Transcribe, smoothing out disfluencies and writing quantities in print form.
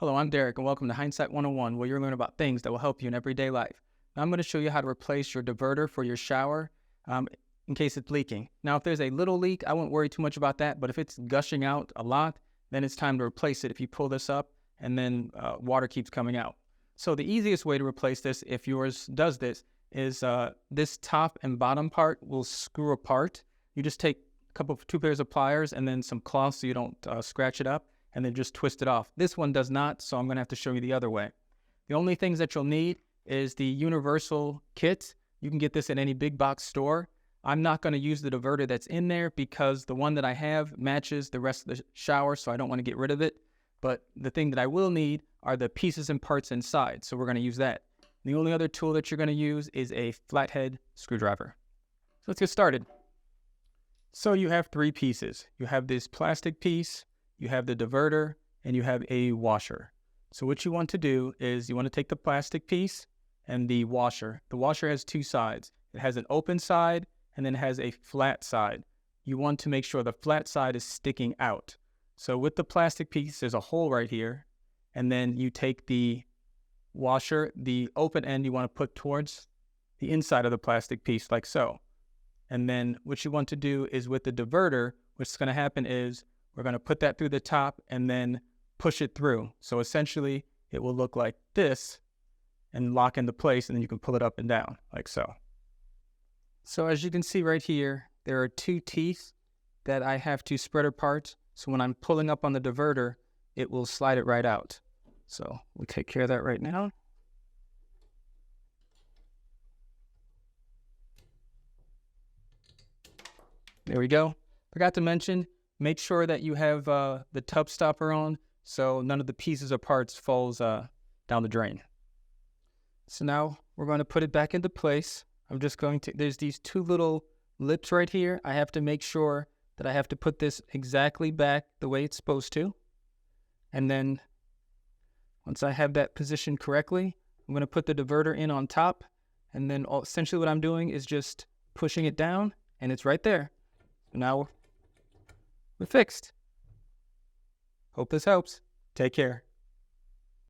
Hello, I'm Derek, and welcome to Hindsight 101, where you'll learn about things that will help you in everyday life. Now, I'm going to show you how to replace your diverter for your shower in case it's leaking. Now, if there's a little leak, I won't worry too much about that, but if it's gushing out a lot, then it's time to replace it if you pull this up and then water keeps coming out. So the easiest way to replace this, if yours does this, is this top and bottom part will screw apart. You just take two pairs of pliers and then some cloth so you don't scratch it up, and then just twist it off. This one does not, so I'm going to have to show you the other way. The only things that you'll need is the universal kit. You can get this at any big box store. I'm not going to use the diverter that's in there because the one that I have matches the rest of the shower, so I don't want to get rid of it. But the thing that I will need are the pieces and parts inside, so we're going to use that. The only other tool that you're going to use is a flathead screwdriver. So let's get started. So you have three pieces. You have this plastic piece, you have the diverter, and you have a washer. So what you want to do is you want to take the plastic piece and the washer. The washer has two sides. It has an open side and then it has a flat side. You want to make sure the flat side is sticking out. So with the plastic piece, there's a hole right here, and then you take the washer, the open end you want to put towards the inside of the plastic piece like so. And then what you want to do is with the diverter, what's going to happen is we're going to put that through the top and then push it through. So essentially, it will look like this and lock into place, and then you can pull it up and down like so. So as you can see right here, there are two teeth that I have to spread apart. So when I'm pulling up on the diverter, it will slide it right out. So we'll take care of that right now. There we go. Forgot to mention, make sure that you have the tub stopper on so none of the pieces or parts falls down the drain. So now we're going to put it back into place. I'm just going to, there's these two little lips right here. I have to make sure that I have to put this exactly back the way it's supposed to. And then once I have that positioned correctly, I'm going to put the diverter in on top. And then essentially what I'm doing is just pushing it down, and it's right there. Now we're fixed. Hope this helps. Take care.